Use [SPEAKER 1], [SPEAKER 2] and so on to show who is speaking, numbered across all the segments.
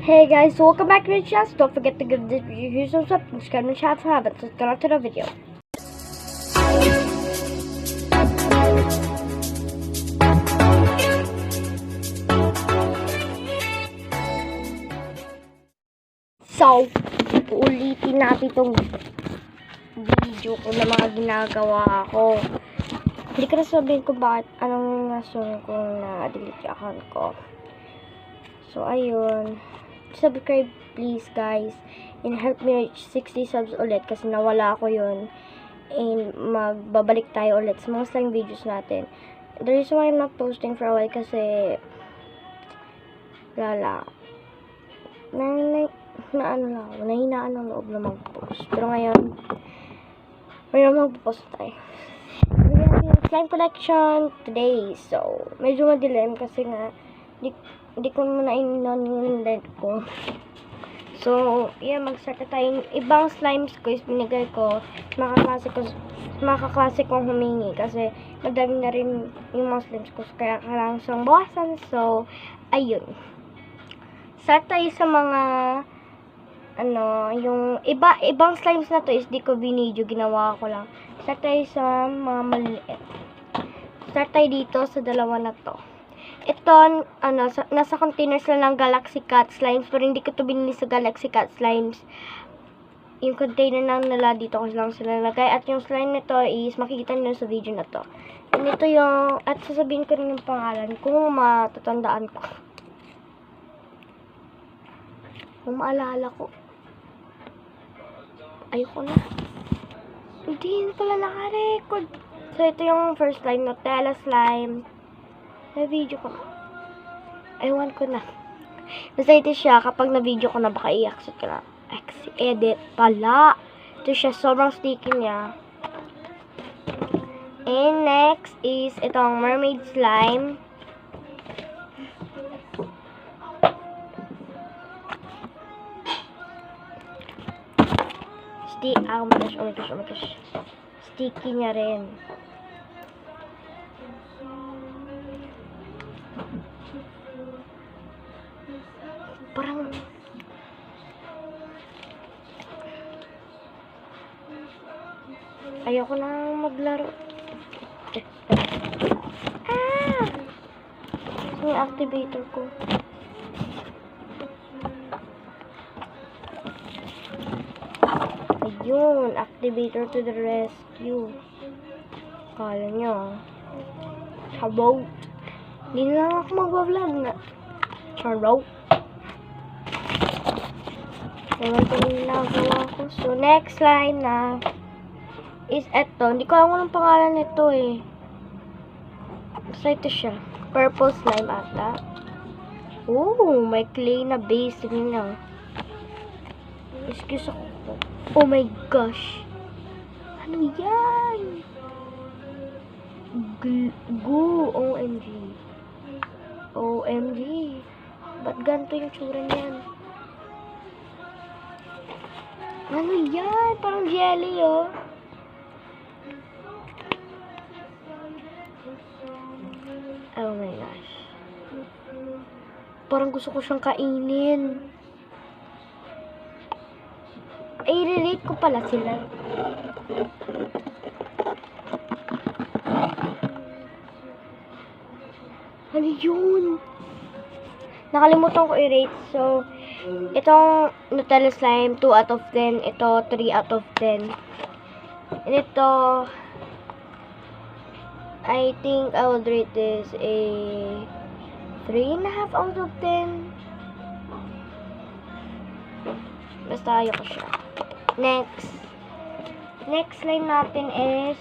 [SPEAKER 1] Hey guys, so welcome back to the channel. So don't forget to give this video some sub, subscribe to the channel if you haven't. So let's get on to the video. So, ulitin natin itong video ko na mga ginagawa ko. Hindi ko na sabihin ko bakit anong rason kung na-delete yung account ko. So, ayun. Subscribe please guys and help me reach 60 subs ulit kasi nawala ako yun, and magbabalik tayo ulit sa mga slime videos natin. The reason why I'm not posting for a while kasi lala nahinaan ang loob na mag-post, pero ngayon magpo-post tayo. Bigyan natin yung slime collection today. So medyo madilim kasi nga hindi ko muna in-on yung LED ko. So, yeah, mag-start na tayo. Ibang slimes ko is binigay ko mga kaklase kong humingi kasi madami na rin yung mga slimes ko, kaya kailangan siyang bawasan. So, ayun. Start tayo sa mga yung ibang slimes na to is di ko binidyo, ginawa ko lang. Start tayo sa mga maliit. Start tayo dito sa dalawa na to. Ito, nasa containers lang ng Galaxy Cat Slimes, pero hindi ko ito binili sa Galaxy Cat Slimes. Yung container na nila, dito ko lang sila nalagay. At yung slime nito is, makikita nyo sa video na to. And ito yung, at sasabihin ko rin yung pangalan, kung matatandaan ko. Kung maalala ko. Ayoko na. Hindi pala naka-record. So, ito yung first slime, Nutella Slime. May video ko na. Ewan ko na. Basta ito siya, kapag na-video ko na, baka i-accept ko na. Edit pala. Ito siya, sobrang sticky niya. And next is itong mermaid slime. Oh my gosh. Sticky niya rin. Parang ayoko na maglaro. Yung activator ko. Ayun, activator to the rescue. Kala nyo. Charot. Hindi na lang ako mag-vlog na. Charot. Ewan ko yung nagawa ko. So, next slime na is eto. Hindi ko alam anong pangalan nito eh. Basta ito siya. Purple slime ata. Oh, may clay na base. Tingnan lang. Excuse ako. Oh my gosh. Ano yan? Goo. OMG. OMG. Ba't ganito yung tsura niyan? Ano yan? Parang jelly, oh. Oh my gosh. Parang gusto ko siyang kainin. I-relate ko pala sila. Ano yun? Nakalimutan ko i-rate. So, itong Nutella Slime, 2 out of 10. Ito, 3 out of 10. And ito, I think I would rate this a 3.5 out of 10. Basta ayoko siya. Next slime natin is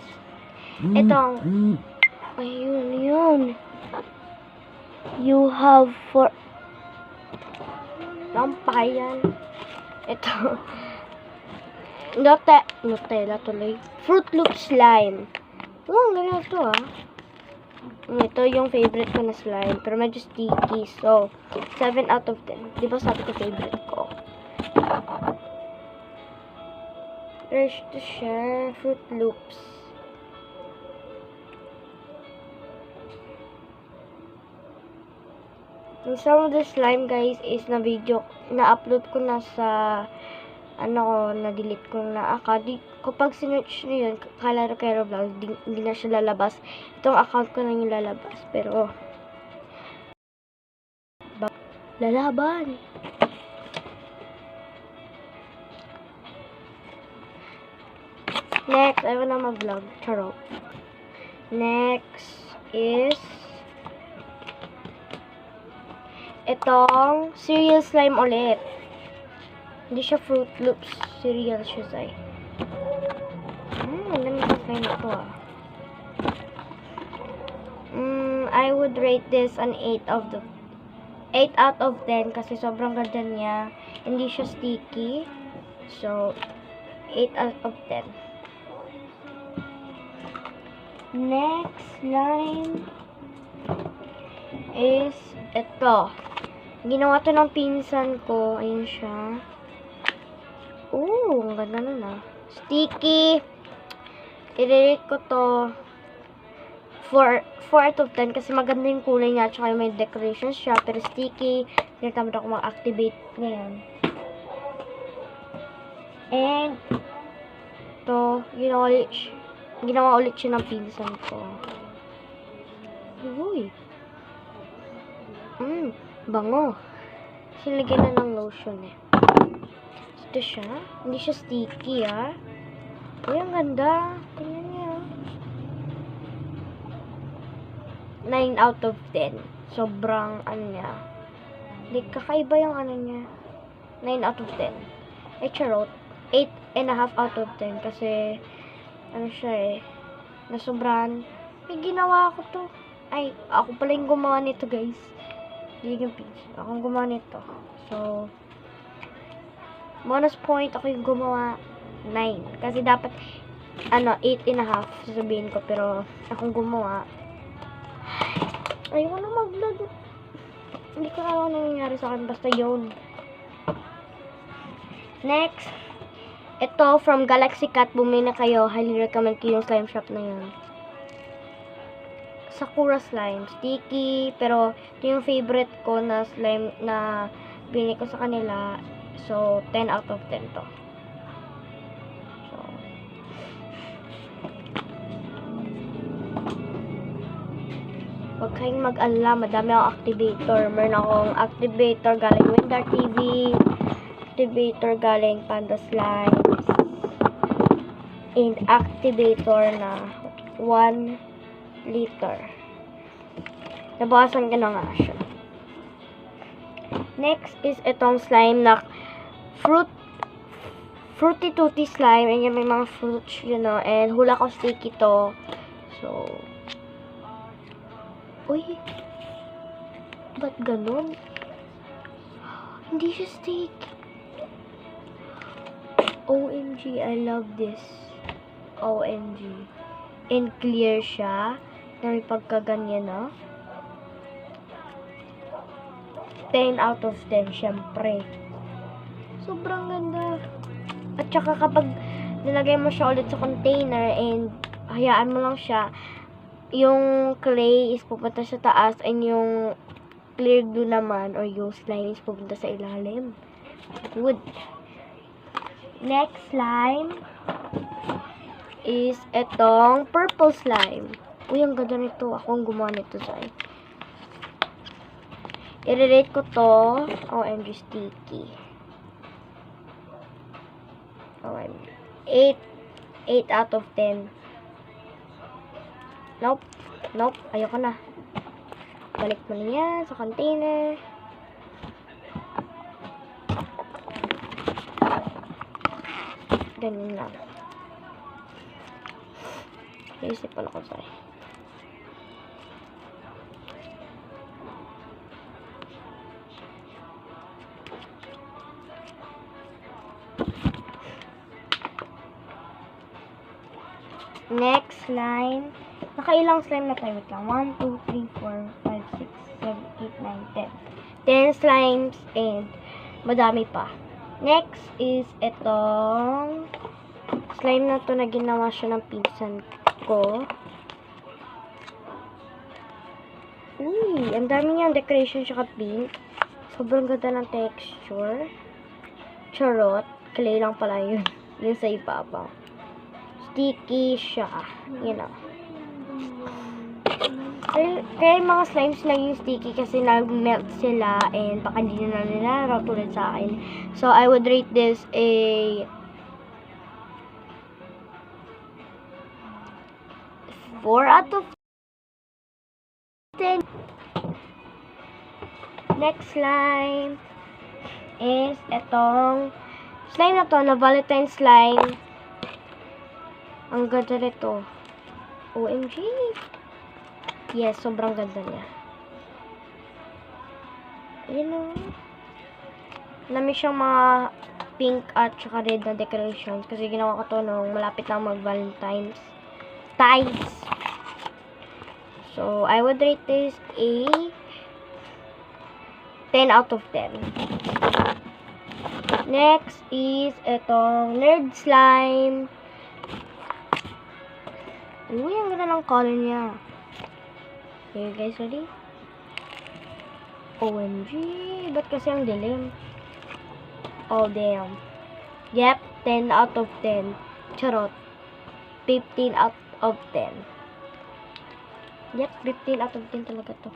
[SPEAKER 1] itong, ayun, yun. You have for lampayan. Ito. Nutella tuloy. Fruit Loop Slime. Oh, ganyan ito ah. Ito yung favorite ko na slime. Pero medyo sticky. So, 7 out of 10. Di ba sabi ko favorite ko? Fresh to siya. Fruit Loops. Yung some of the slime, guys, is na-upload ko na sa, na-delete ko na account. Kapag sinearch nyo yun, Kalaro Kero Vlog, hindi na siya lalabas. Itong account ko na yung lalabas. Pero, lalaban! Next, ayaw na mag-vlog. Charot. Next is itong cereal slime ulit. Hindi siya Fruit Loops. Cereal siya, Zay. Ang ganda ng slime ito, ah. I would rate this an 8 out of 10 kasi sobrang ganda niya. Hindi siya sticky. So, 8 out of 10. Next slime is ito. Ginawa to ng pinsan ko. Ayun siya. Ang ganda nun, ah. Sticky. I-rate ko to 4 out of 10 kasi maganda yung kulay niya. Tsaka may decorations siya. Pero sticky. Hindi tamad ako mag-activate ngayon. And to, ginawa ulit siya ng pinsan ko. Uy. Bango. Sinigyan na ng lotion eh. Ito siya. Hindi siya sticky, ah. Uy, ang ganda. Tingnan niya. 9 out of 10. Sobrang, niya. Hindi, kakaiba yung niya. 9 out of 10. Charot. 8.5 out of 10. Kasi, siya eh. Nasobrahan. Ginawa ko to. Ako pala yung gumawa nito, guys. Hindi yung piece. Ako yung gumawa nito. So, bonus point, ako yung gumawa 9. Kasi dapat, 8.5 sasabihin ko. Pero, akong gumawa. Ayoko na mag-vlog. Hindi ko alam ano nangyari sa akin. Basta yun. Next. Ito, from Galaxy Cat. Bumili na kayo. Highly recommend ko yung slime shop na yun. Sakura slime. Sticky. Pero, ito yung favorite ko na slime na binili ko sa kanila. So, 10 out of 10 to. So, huwag kayong mag-alala. Madami akong activator. Meron akong activator galing Windar TV. Activator galing Panda Slimes. And activator na 1 liter. Nabawasan ko na nga siya. Next is itong slime na Fruity Tutti slime. And may mga fruits, and hula ko sticky to. So, uy, ba't ganun? Hindi siya sticky. OMG, I love this. OMG. And clear siya. Na may pagkaganyan na. 10 out of 10, syempre. Sobrang ganda. At saka kapag nilagay mo siya ulit sa container and hayaan mo lang siya, yung clay is pupunta sa taas and yung clear glue naman or yung slime is pupunta sa ilalim. Good. Next slime is etong purple slime. Uy, ang ganda nito. Ako ang gumawa nito, say. I-rate ko to. OMG sticky. OMG. 8 out of 10. Nope. Ayoko na. Balik mo na yan sa container. Ganun lang. Naisip pala ko sa'yo. Next slime. Nakailang slime na tayo. Wait lang. 1, 2, 3, 4, 5, 6, 7, 8, 9, 10. 10 slimes and madami pa. Next is itong slime na to na ginawa siya ng pinsan ko. Uy, ang dami niyang decoration tsaka pink. Sobrang ganda ng texture. Charot. Clay lang pala yun. Yun sa ibabaw. Sticky siya. You know. Kaya yung mga slimes naging sticky kasi nag-melt sila and baka hindi na nila tulad sa akin. So, I would rate this a 4 out of 10. Next slime is etong slime na to, na Valentine slime. Ang ganda nito. OMG. Yes, sobrang ganda niya. Ayan o. Nami siyang mga pink at saka red na decorations kasi ginawa ko to nung malapit lang mag-Valentine's times. So, I would rate this a 10 out of 10. Next is itong Nerd Slime. Uy, ang ganda ng color niya. Okay, guys, ready? OMG, ba't kasi ang dilim? Oh, damn. Yep, 10 out of 10. Charot. 15 out of 10. Yep, 15 out of 10 talaga to.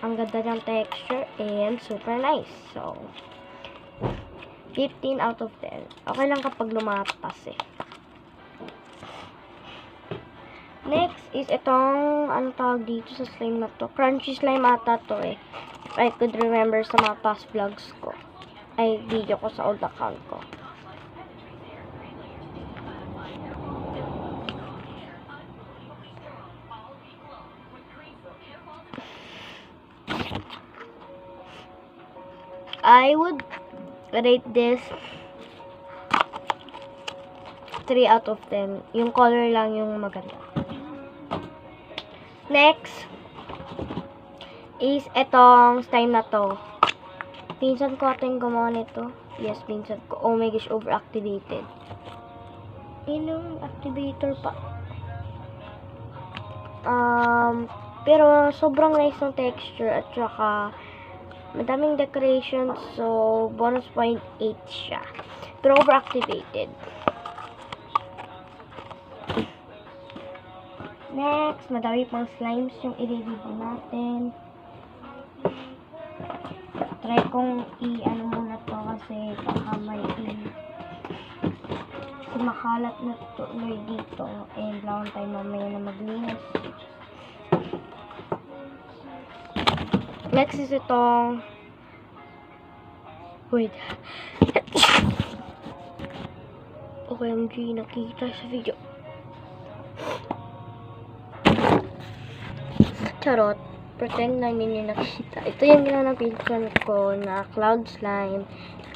[SPEAKER 1] Ang ganda ng texture and super nice. So, 15 out of 10. Okay lang kapag lumapas eh. Next is itong, ano tawag dito sa slime na to? Crunchy slime ata to eh. If I could remember sa mga past vlogs ko. Ay, video ko sa old account ko. I would rate this 3 out of 10. Yung color lang yung maganda. Next is etong slime na to. Pinsan ko ata yung gumawa nito. Yes, pinsan ko. Oh my gosh, overactivated. Yung activator pa. Pero sobrang nice ng texture at saka madaming decorations. So, bonus point 8 siya. Pero overactivated. Next, madami pang slimes yung i-review natin. Try kong i-ano muna to kasi baka may makalat na tuloy dito and lang tayo mamaya na maglinis. Next is itong wait. OMG, nakita sa video. Charot. Pretend na hindi nakita. Ito yung ginawa ng pinsan ko na cloud slime.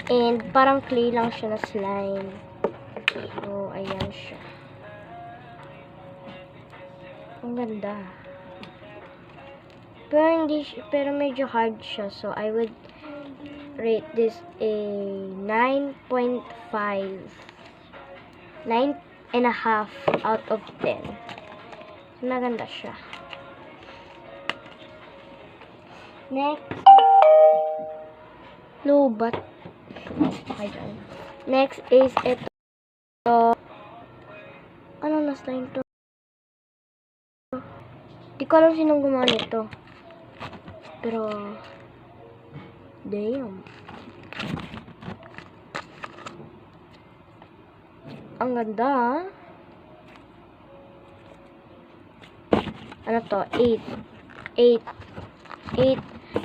[SPEAKER 1] And parang clay lang siya na slime. So, ayan siya. Ang ganda. Pero medyo hard siya. So, I would rate this a 9.5. 9.5 out of 10. So, maganda siya. Next. Lubat. Okay, dyan. Next is ito. Ano na slime to? Di ko alam sinong gumawa nito. Pero, damn. Ang ganda, ha? Ano to? 8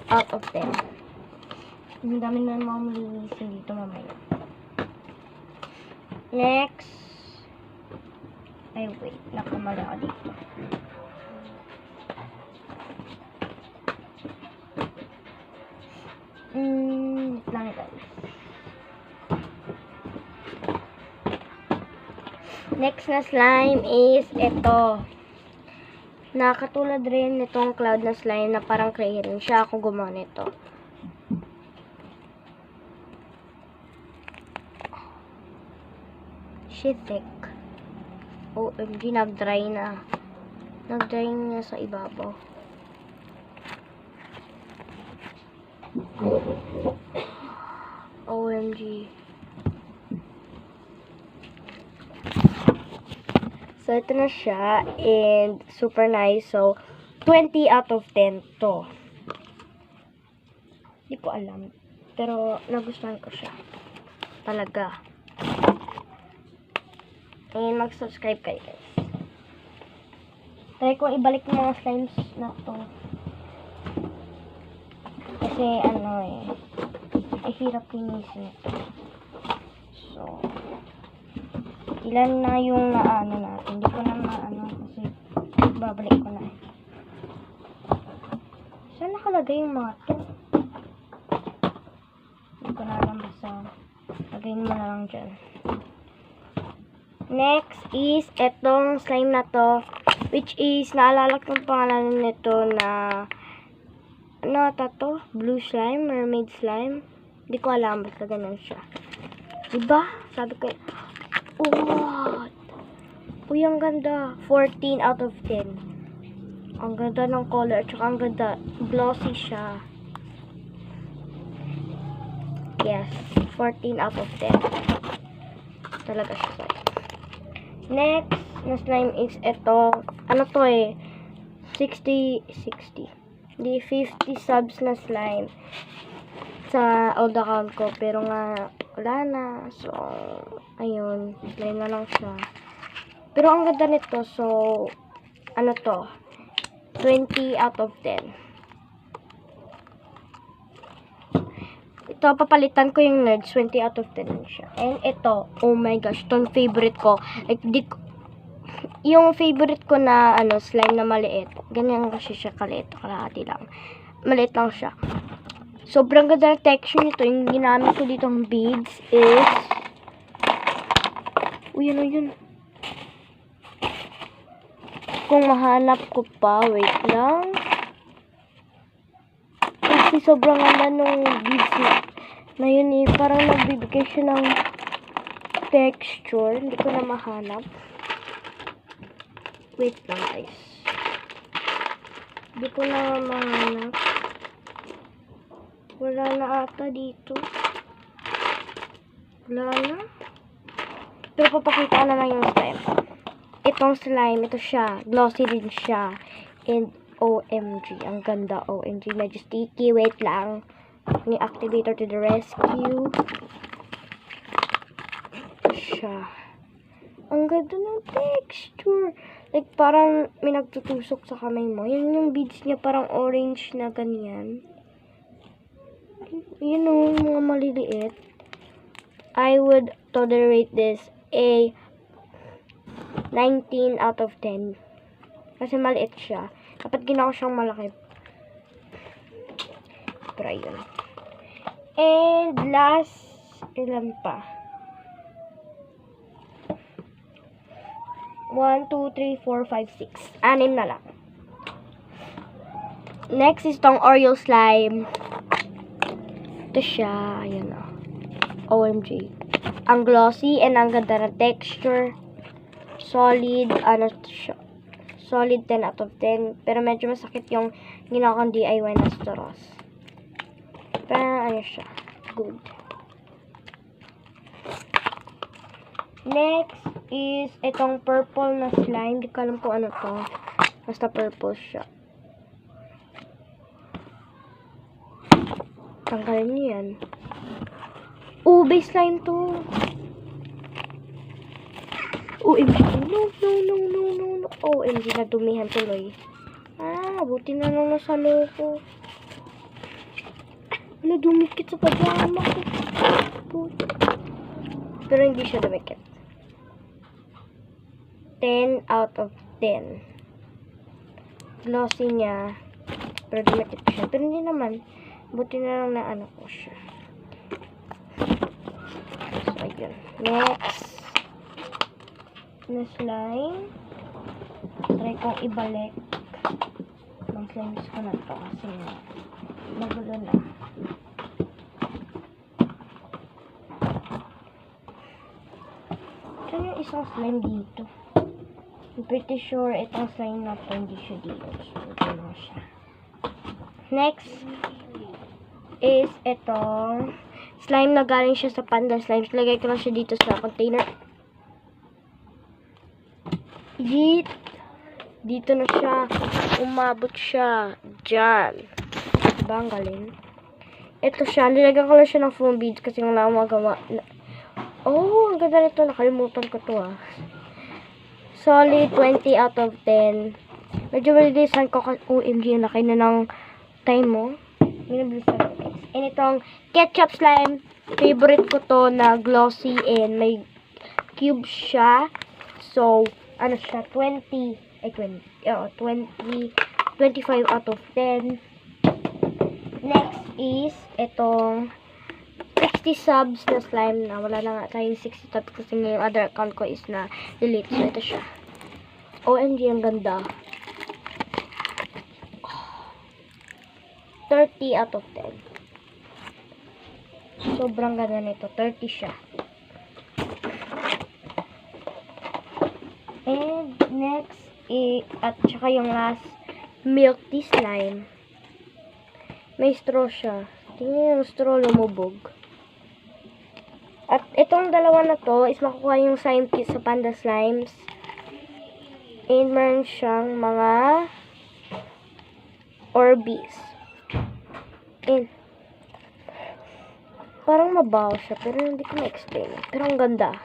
[SPEAKER 1] out of 10. Ang dami na mga malilisin dito mamaya. Next. Ay, wait. Nakamali ako dito. Wait lang guys. Next na slime is ito. Nakatulad rin nitong cloud na slime na parang clay rin siya. Ako gumawa nito. She thick. OMG, nag-dry na. Nag-dry na sa ibabaw. OMG. So, ito na siya. And, super nice. So, 20 out of 10 to. Hindi ko alam. Pero, nagustuhan ko siya. Talaga. And, mag-subscribe kayo, guys. Try ko ibalik yung mga slimes na to. Kasi, ay hirap linisin ito. So, ilan na yung naano natin. Hindi ko na maano kasi babalik ko na. Saan nakalagay yung mga to? Hindi ko na alam, basta lagayin mo na lang dyan. Next is etong slime na to, which is naalala ko yung pangalan nito na ano ata to? Blue slime? Mermaid slime? Hindi ko alam, basta ganun siya. Diba? Sabi ko, what? Uy, ang ganda. 14 out of 10. Ang ganda ng color. Tsaka ang ganda. Glossy siya. Yes. 14 out of 10. Talaga siya. Next na slime is ito. Ano to eh? 60. Di 50 subs na slime sa old account ko. Pero nga, wala na. So, ayun. Slime na lang siya. Pero ang ganda nito. So, ano to? 20 out of 10. Ito, papalitan ko yung nerds. 20 out of 10 siya. And ito, oh my gosh, itong favorite ko. Like, yung favorite ko na, slime na maliit. Ganyan kasi siya kaliit. Kalahati lang. Maliit lang siya. Sobrang ganda ng texture nito. Yung ginamit ko ditong beads is, uy, ano yun? Kung mahanap ko pa, wait lang. Kasi sobrang ganda nung beads na yun eh. Parang nagbibigay siya ng texture. Hindi ko na mahanap. Wait lang, guys. Hindi ko na mahanap. Wala na ata dito. Wala na. Pero papakita na lang yung slime. Itong slime, ito siya. Glossy din siya. And OMG, ang ganda. OMG, medyo sticky. Wait lang. Ni activator to the rescue. Ito siya. Ang ganda ng texture. Like, parang may nagtutusok sa kamay mo. Yan yung beads niya, parang orange na ganyan. Yun o, mga maliliit. I would tolerate this a 19 out of 10. Kasi maliit siya. Dapat ginawa siyang malaki. Pero yun. And last, ilan pa? 1, 2, 3, 4, 5, 6. 6 na lang. Next is tong Oreo slime. Ito siya. Ayan o. OMG. Ang glossy and ang ganda ng texture. Solid, solid 10 out of 10. Pero medyo masakit yung ginawa kong DIY na straws. Pero ano siya, good. Next is itong purple na slime. Hindi ko alam kung ano to. Basta purple siya. Tanggalin niyo yan. Ube slime to. OMG. No. OMG, nadumihan tuloy. Buti na lang nasalo ko. Dumikit sa pajama ko. Pero hindi siya dumikit. 10 out of 10. Glossy niya. Pero dumikit siya. Pero hindi naman. Buti na lang na ano ko siya. So, ayun. Next. Na slime. Try kong ibalik. Ang slimes ko na to kasi magulo na. Saan yung isang slime dito? I'm pretty sure itong slime na to hindi siya dito. So, ito na siya. Next is itong slime na galing siya sa Panda Slimes. Lagay ko lang siya dito sa container. Yeet! Dito na siya. Umabot siya. Diyan. Diba ang galing? Ito siya. Nilagyan ko lang siya ng foam beads kasi wala akong magawa. Oh, ang ganda nito. Nakalimutan ko to ah. Solid 20 out of 10. Medyo malisan ko kasi OMG, laki na ng time mo. Minabilisan ko guys. And itong ketchup slime. Favorite ko to na glossy and may cube siya. So, ano siya, 25 out of 10. Next is itong 60 subs na slime na wala na nga tayong 60 subs kasi yung other account ko is na delete. So, ito siya. OMG, ang ganda. 30 out of 10. Sobrang ganda nito. 30 siya. And next, at saka yung last, milk tea slime. May straw siya. Tingnan yung straw lumubog. At itong dalawa na to is makukuha yung slime kit sa Panda Slimes. And meron siyang mga Orbeez. And parang mabaho siya, pero hindi ko na-explain. Pero ang ganda.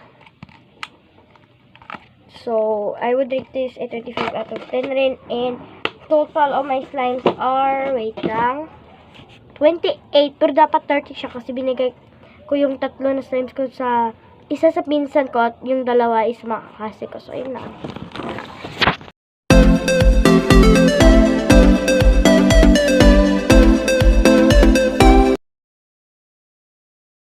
[SPEAKER 1] So, I would rate this a 35 out of 10 rin. And total of my slimes are, wait lang, 28. Pero dapat 30 siya kasi binigay ko yung tatlo na slimes ko sa isa sa pinsan ko at yung dalawa is makakasi ko. So, yun lang.